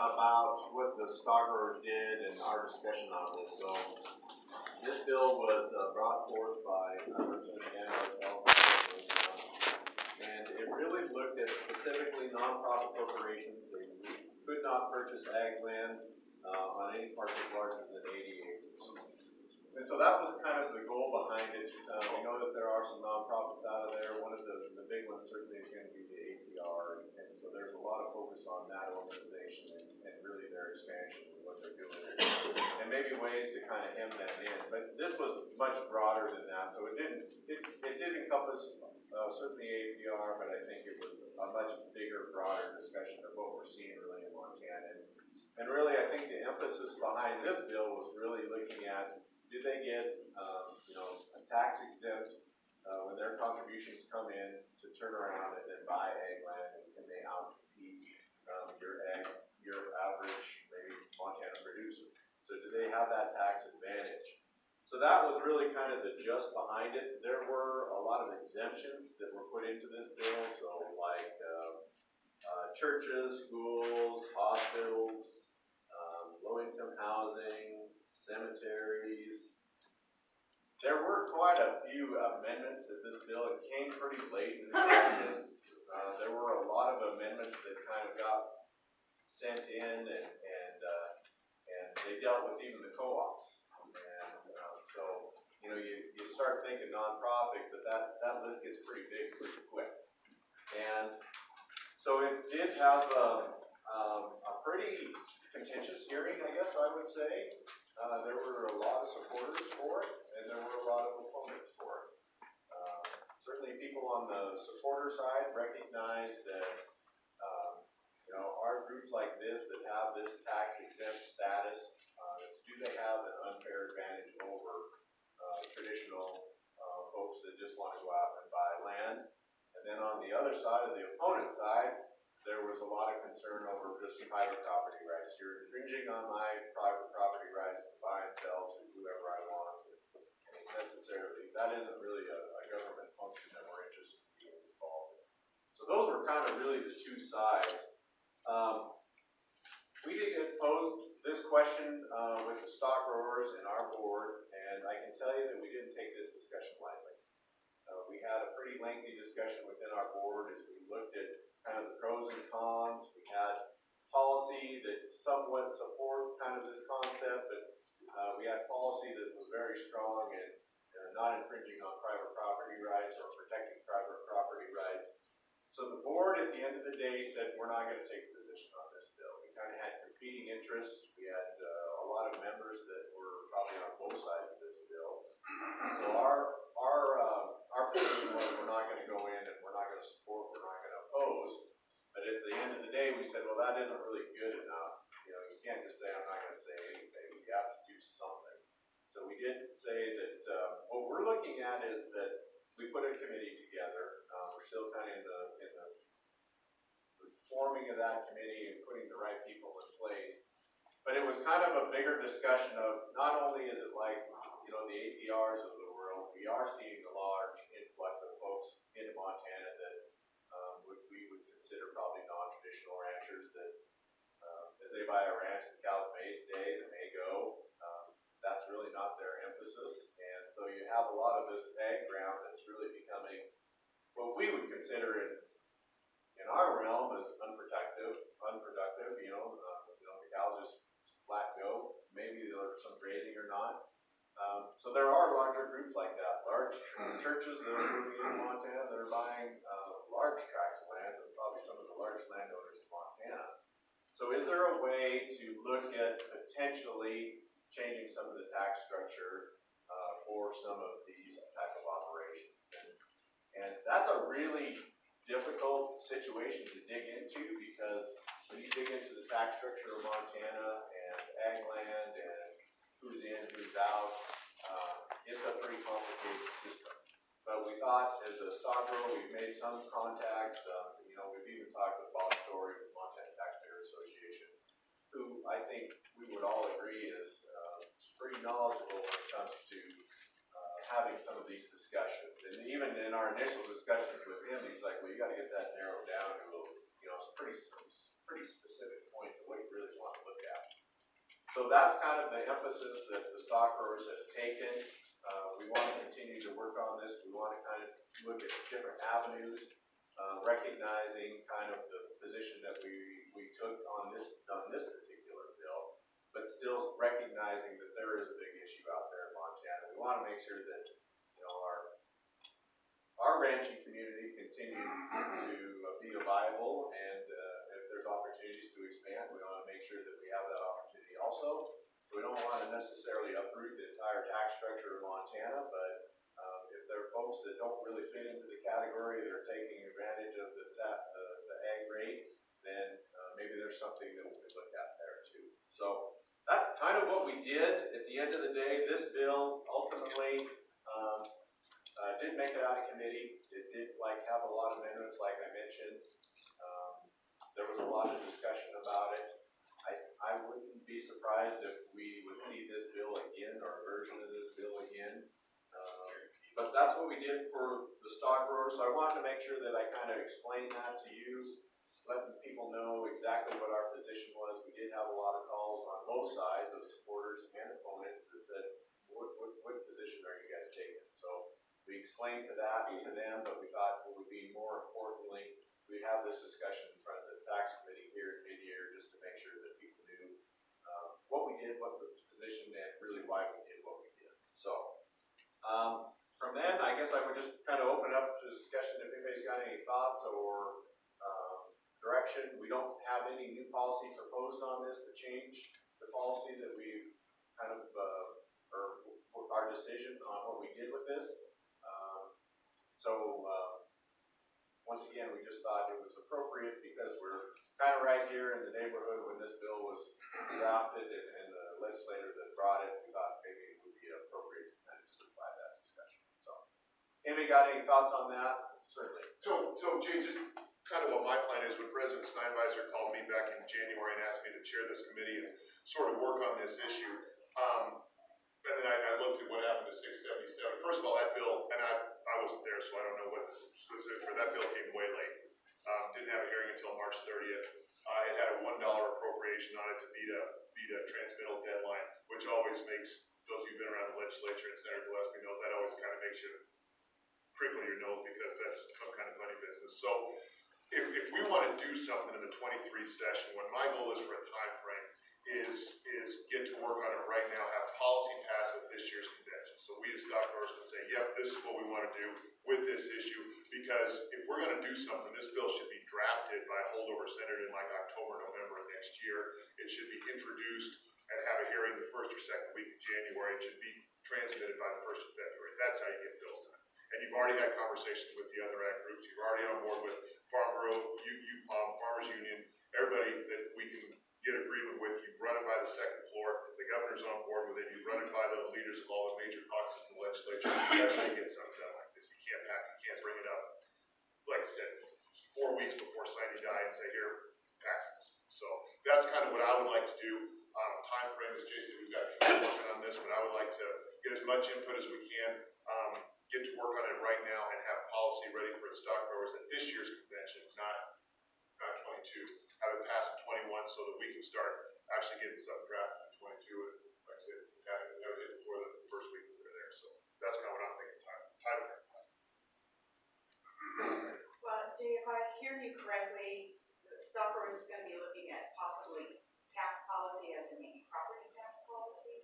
about what the Stockgrowers did and our discussion on this. So this bill was brought forth by Representative Dan Martell, and it really looked at specifically nonprofit corporations. They could not purchase ag land on any parcel larger than 80 acres. And so that was kind of the goal behind it. We know that there are some nonprofits out of there. One of the big ones certainly is going to be the APR, and so there's a lot of focus on that organization and really their expansion and what they're doing, and maybe ways to kind of hem that in. But this was much broader than that, so it did encompass certainly APR, but I think it was a much bigger, broader discussion of what we're seeing really in Montana. And really, I think the emphasis behind this bill was really looking at, do they get, a tax exempt when their contributions come in to turn around and then buy ag land, and can they outcompete your average, maybe Montana producer? So do they have that tax advantage? So that was really kind of the gist behind it. There were a lot of exemptions that were put into this bill, so like churches, schools, hospitals, low-income housing, cemeteries. There were quite a few amendments as this bill. It came pretty late in the session. There were a lot of amendments that kind of got sent in, and they dealt with even the co-ops. And so you start thinking nonprofit, but that list gets pretty big pretty quick. And so it did have a pretty contentious hearing, I guess I would say. There were a lot of supporters for it, and there were a lot of opponents for it. Certainly people on the supporter side recognize that, our groups like this that have this tax exempt status, do they have an unfair advantage over traditional folks that just want to go out and buy land? And then on the other side, of the opponent side, there was a lot of concern over just private property rights. You're infringing on my private property rights to buy and sell to whoever I want. And necessarily, that isn't really a government function that we're interested in being involved in. So those were kind of really the two sides. We did pose this question with the Stockgrowers and our board, and I can tell you that we didn't take this discussion lightly. We had a pretty lengthy discussion within our board as we looked at kind of the pros and cons. We had policy that somewhat support kind of this concept, but we had policy that was very strong and not infringing on private property rights or protecting private property rights. So the board at the end of the day said, we're not going to take a position on this bill. We kind of had competing interests. We had a lot of members that were probably on both sides of this bill. So our position was, we're not going to go in and we're not going to support, we're not going to oppose. But at the end of the day, we said, well, that isn't really good enough. You can't just say, I'm not going to say anything. You have to do something. So we did say that what we're looking at is that we put a committee together. We're still kind of in the forming of that committee and putting the right people in place. But it was kind of a bigger discussion of not only is it like, the APRs of the world, we are seeing a large influx of folks into Montana that we would consider probably non-traditional ranchers that as they buy a ranch, the cows may stay, they may go. That's really not their emphasis. And so you have a lot of this ag ground that's really becoming what we would consider in our realm as unproductive. The cows just flat go. Maybe there's some grazing or not. So there are larger groups like that, large churches that are moving into Montana that are buying large tracts of land, and probably some of the largest landowners in Montana. So is there a way to look at potentially changing some of the tax structure for some of these type of operations? And that's a really difficult situation to dig into, because when you dig into the tax structure of Montana and ag land and who's in, who's out, it's a pretty complicated system. But we thought, as a Stockgrower, we've made some contacts. We've even talked with Bob Story with Montana Taxpayer Association, who I think we would all agree is pretty knowledgeable when it comes to having some of these discussions. And even in our initial discussions with him, he's like, well, you got to get that narrowed down to some pretty specific points of what you really So that's kind of the emphasis that the Stockgrowers has taken. We want to continue to work on this. We want to kind of look at different avenues, recognizing kind of the position that we took on this particular bill, but still recognizing that there is a big issue out there in Montana. We want to make sure that our ranching community continue to be viable, and if there's opportunities to expand, we want to make sure that we have that opportunity also. We don't want to necessarily uproot the entire tax structure of Montana, but if there are folks that don't really fit into the category that are taking advantage of the ag rate, then maybe there's something that we could look at there too. So that's kind of what we did. At the end of the day, this bill ultimately did make it out of committee. It did have a lot of amendments, like I mentioned. There was a lot of discussion about it. I wouldn't be surprised if we would see this bill again, or a version of this bill again. But that's what we did for the Stockgrowers. So I wanted to make sure that I kind of explained that to you, letting people know exactly what our position was. We did have a lot of calls on both sides of supporters and opponents that said, what position are you guys taking? So we explained to them, but we thought it would be more importantly, we'd have this discussion in front of the tax committee here at midyear, just to make sure that people knew what we did, what the position, and really why we did what we did. So from then, I guess I would just kind of open up to discussion if anybody's got any thoughts or direction. We don't have any new policy proposed on this to change the policy that we kind of, or our decision on what we did with this. Once again, we just thought it was appropriate because we're kind of right here in the neighborhood when this bill was drafted, and the legislator that brought it, we thought maybe it would be appropriate to kind of just apply that discussion. So, anybody got any thoughts on that? Certainly. So Jay, just kind of what my plan is, when President Steinweiser called me back in January and asked me to chair this committee and sort of work on this issue, and then I looked at what happened to 677. First of all, that bill, and I wasn't there, so I don't know what this specific for. That bill came way late. Didn't have a hearing until March 30th. It had a $1 appropriation on it to beat a transmittal deadline, which always makes those of you who've been around the legislature and Senator Gillespie knows that always kind of makes you crinkle your nose, because that's some kind of money business. So if we want to do something in the 23 session, when my goal is for a time frame is get to work on it right now, have policy pass at this year's convention. So we as Stockgrowers can say, yep, this is what we want to do with this issue, because if we're going to do something, this bill should be drafted by holdover senator in like October, November of next year. It should be introduced and have a hearing the first or second week of January. It should be transmitted by the 1st of February. That's how you get bills done. And you've already had conversations with the other ag groups. You're already on board with Farm Bureau, Farmers Union, everybody that we can get agreement with. You run it by the second floor. The governor's on board with it. You run it by the leaders of all the major caucuses in the legislature. That's how you get something done like this. You can't bring it up, like I said, 4 weeks before signing die and say, here, pass this. So that's kind of what I would like to do. Time frame, as Jason, we've got people working on this, but I would like to get as much input as we can, get to work on it right now, and have policy ready for the Stockgrowers at this year's convention, not 22. Have it pass in 21 so that we can start actually getting something drafted in 22, and like I said, have it before the first week that they're there. So that's kind of what I'm thinking time frame. Well, Jay, if I hear you correctly, the Stockgrowers is going to be looking at possibly tax policy as in maybe property tax policy.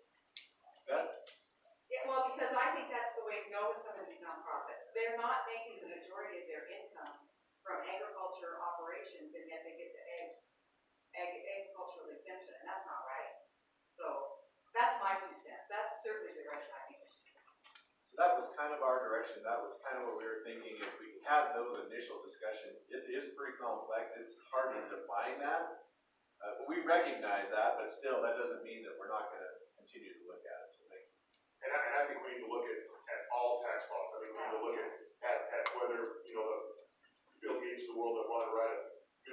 Yeah, well, because I think that's the way to go with some of these nonprofits. They're not making the majority of their income from agriculture operations, and yet they get the agricultural exemption, and that's not right. So that's my 2 cents. That's certainly the direction I think we should go. So that was kind of our direction. That was kind of what we were thinking as we had those initial discussions. It is pretty complex. It's hard to define that. We recognize that, but still, that doesn't mean that we're not going to continue to look at it. So and I think we need to look at all tax laws. I think we need to look at whether, the Bill Gates of the world that want to write a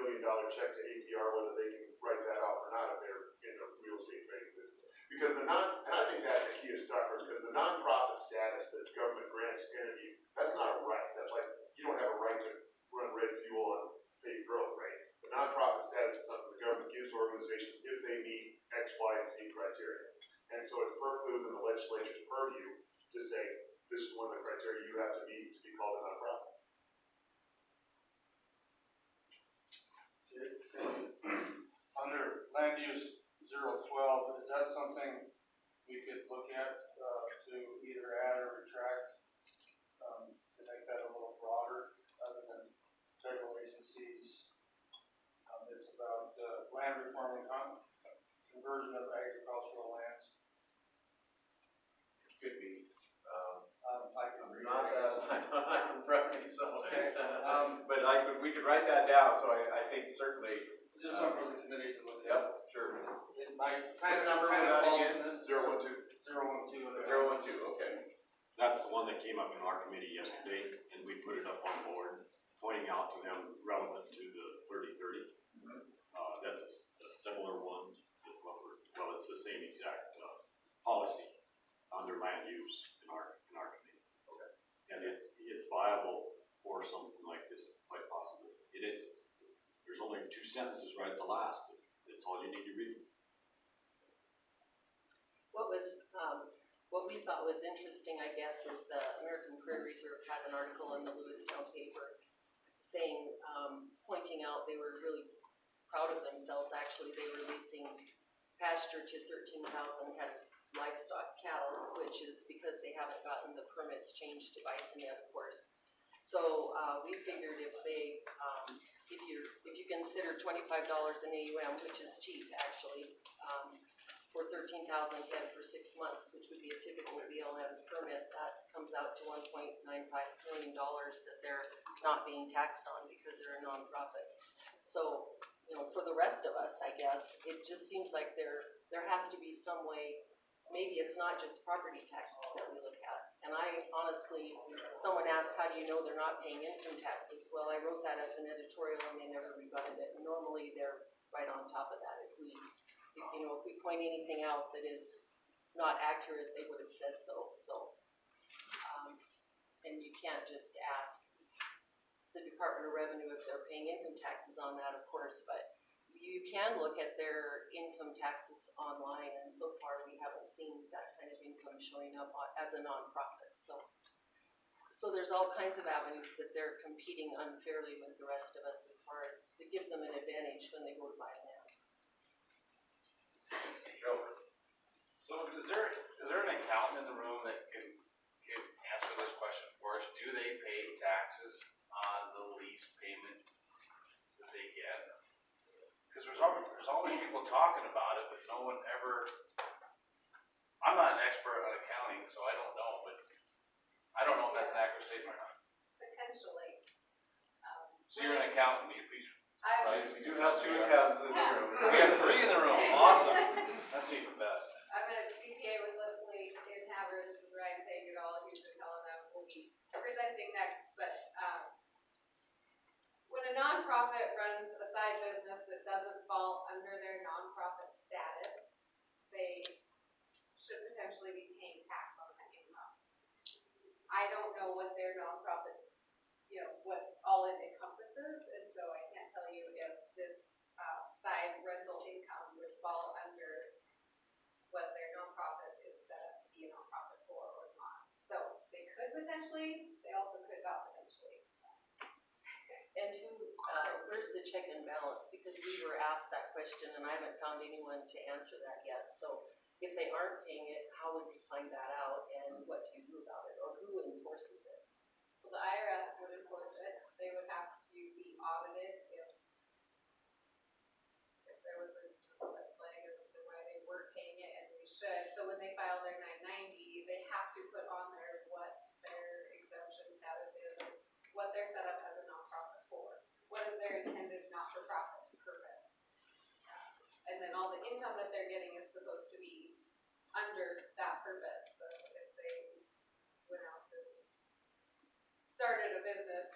$1 billion check to APR, whether they can write that off or not if they're in the real estate trading business. Because and I think that's the key to Stockgrowers, because the nonprofit status that government grants entities, that's not a right. That's like, you don't have a right to run red fuel on paved road, right? The nonprofit status is something the government gives organizations if they meet X, Y, and Z criteria. land use 012, but is that something we could look at to either add or retract to make that a little broader, other than federal agencies? It's about land reform and conversion of agricultural lands. Could be. I can read Not it. not in front of me, so. Okay. But we could write that down, so I think certainly. Just something for the committee to look at. Yep, sure. It might What number was that again? 012? 012. 012, okay. That's the one that came up in our committee yesterday, and we put it up on board, pointing out to them relevant to the 30-30. That's a similar one, well, it's the same exact policy under land use in our committee. Okay. And it's viable for something like this, quite possibly. It is. There's only 2 sentences right at the last. That's all you need to read. What we thought was interesting, I guess, was the American Prairie Reserve had an article in the Lewistown paper saying, pointing out they were really proud of themselves. Actually, they were leasing pasture to 13,000 head of livestock cattle, which is because they haven't gotten the permits changed to bison yet, of course. So we figured if they, if you consider $25 an AUM, which is cheap actually, for 13,000 head for 6 months, which would be a typical BLM permit, that comes out to $1.95 million that they're not being taxed on because they're a nonprofit. So, you know, for the rest of us, I guess, it just seems like there has to be some way. Maybe it's not just property taxes that we look at. And I honestly, someone asked, how do you know they're not paying income taxes? Well, I wrote that as an editorial and they never rebutted it. Normally they're right on top of that. If we point anything out that is not accurate, they would have said so. And you can't just ask the Department of Revenue if they're paying income taxes on that, of course, but you can look at their income taxes online, and so far we haven't seen that kind of income showing up as a nonprofit. So there's all kinds of avenues that they're competing unfairly with the rest of us as far as it gives them an advantage when they go to buy land. So is there an accountant in the room that can answer this question for us? Do they pay taxes on the lease payment that they get? Because there's always people talking about it, but no one ever. I'm not an expert on accounting, so I don't know, but I don't know if that's an accurate statement or not. Potentially. So you're an accountant, please. Right, we do have 2 accountants in the room. We have 3 in the room. Awesome. That's even best. I'm a CPA with Leslie in Havre. This is Ryan saying it all. He's been telling them we'll be presenting next. But when a nonprofit runs a side business that doesn't fall under their nonprofit status, they should potentially be paying tax on that income. I don't know what their nonprofit, what all it encompasses, and so I can't tell you if this side rental income would fall under what their nonprofit is set up to be a nonprofit for or not. So they could potentially, they also could not potentially. And where's the check and balance? Because we were asked that question and I haven't found anyone to answer that yet. So if they aren't paying it, how would we find that out and what do you do about it, or who enforces it? Well, the IRS would enforce it. They would have to be audited if there was a red flag as to why they weren't paying it, and they should. So when they file their 990, they have to put on there what their exemption status is, what they're set up as a nonprofit for, what is their intended not-for-profit purpose, and then all the income that they're getting is supposed to be under that purpose. So if they went out and started a business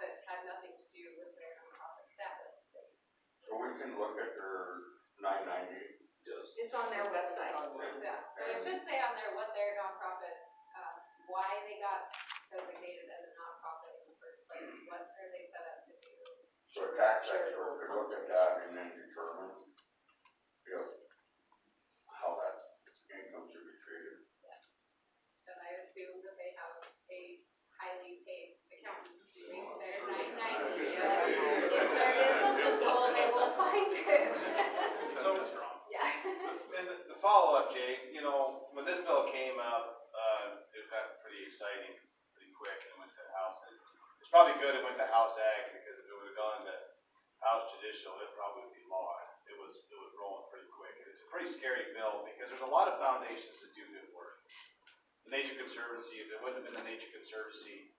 that had nothing to do with their nonprofit status. So we can look at their 990. Yes. It's on their website. Yeah, so it should say on there what their nonprofit, why they got designated as a nonprofit in the first place, what are they set up to do. So a tax expert could look at that and then determine how that income should be treated. And I assume that they have a highly paid accountant doing their 990. If there is a loophole, they will find it. So else, Jay, you know, when this bill came up, it got pretty exciting pretty quick and went to House. It's probably good it went to House Ag, because if it would've gone to House Judicial, it'd probably be law. It was rolling pretty quick. And it's a pretty scary bill, because there's a lot of foundations that do good work. The Nature Conservancy, if it wouldn't have been the Nature Conservancy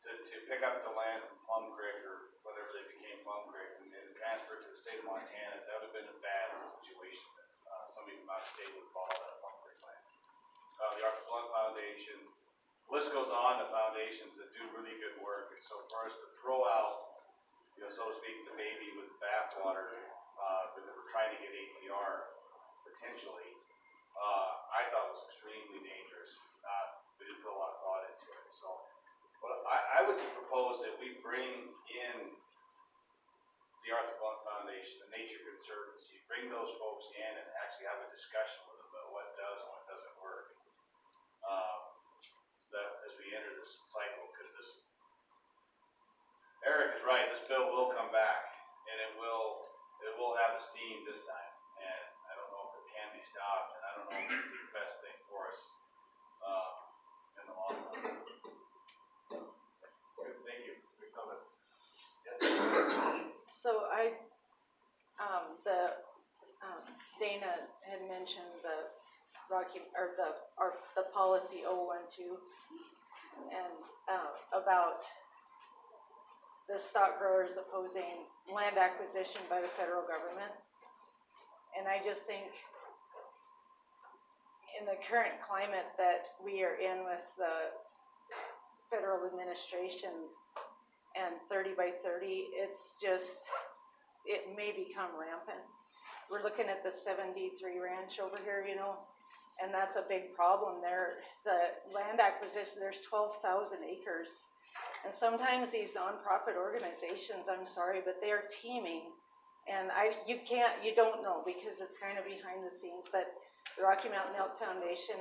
to pick up the land from Plum Creek, or whatever they became Plum Creek, and transfer it to the state of Montana, that would have been a bad situation. Somebody from out of state would follow that Plum Creek land. The Arthur Blunt Foundation, the list goes on, the foundations that do really good work. And so for us to throw out, you know, so to speak, the baby with the bathwater, because we're trying to get APR potentially, I thought was extremely dangerous. We didn't put a lot of thought into it. So, but I would propose that we bring in the Arthur Blunt Foundation, the Nature Conservancy, bring those folks in and actually have a discussion with them about what does and what doesn't work. So that as we enter this cycle, because this, Eric is right, this bill will come back, and it will have a steam this time, and I don't know if it can be stopped, and I don't know if it's the best thing for us, in the long run. Good, thank you, good comment. Yes. So Dana had mentioned the the policy 012 and, about the stock growers opposing land acquisition by the federal government. And I just think in the current climate that we are in with the federal administration and 30 by 30, it may become rampant. We're looking at the 73 ranch over here, you know, and that's a big problem there. The land acquisition, there's 12,000 acres. And sometimes these nonprofit organizations, I'm sorry, but they are teaming. And you don't know, because it's kind of behind the scenes, but the Rocky Mountain Elk Foundation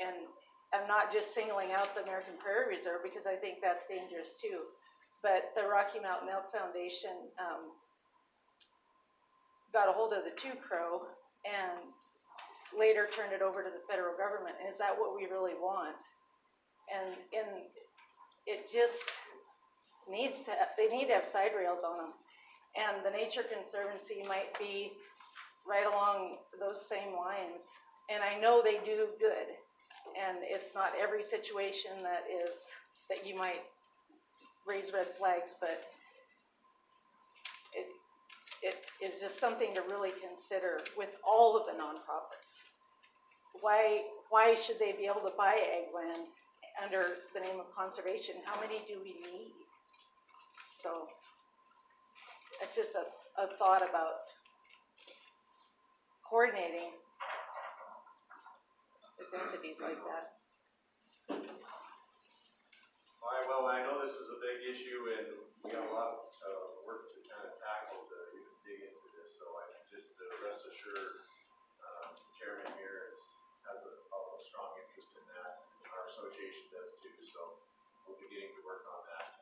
and I'm not just singling out the American Prairie Reserve, because I think that's dangerous too. But the Rocky Mountain Elk Foundation got a hold of the Two Crow and later turned it over to the federal government. Is that what we really want? And it just they need to have side rails on them. And the Nature Conservancy might be right along those same lines. And I know they do good. And it's not every situation that you might raise red flags, but it is just something to really consider with all of the nonprofits. Why should they be able to buy ag land under the name of conservation? How many do we need? So it's just a thought about coordinating with entities like that. All right, well, I know this is a big issue, and we got a lot of work to kind of tackle to even dig into this, so I just rest assured, the chairman here has a strong interest in that, and our association does too, so we'll be getting to work on that.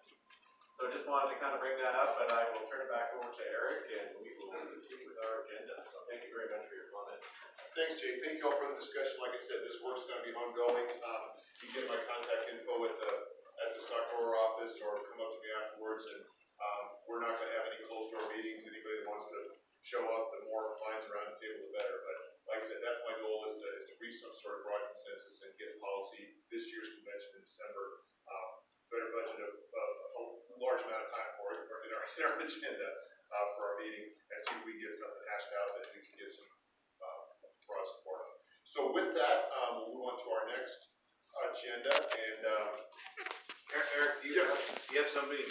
So I just wanted to kind of bring that up, but I will turn it back over to Eric, and we will continue with our agenda, so thank you very much for your comments. Thanks, Jay. Thank you all for the discussion. Like I said, this work's gonna be ongoing. You get my contact info at the Stockgrower office, or come up to me afterwards, and, we're not gonna have any closed door meetings. Anybody that wants to show up, the more minds around the table, the better. But like I said, that's my goal, is to reach some sort of broad consensus and get policy this year's convention in December. Better budget a large amount of time for it, or in our agenda, for our meeting, and see if we can get something hashed out that we can get some broad support on. So with that, we'll move on to our next agenda, and Eric, do you have somebody in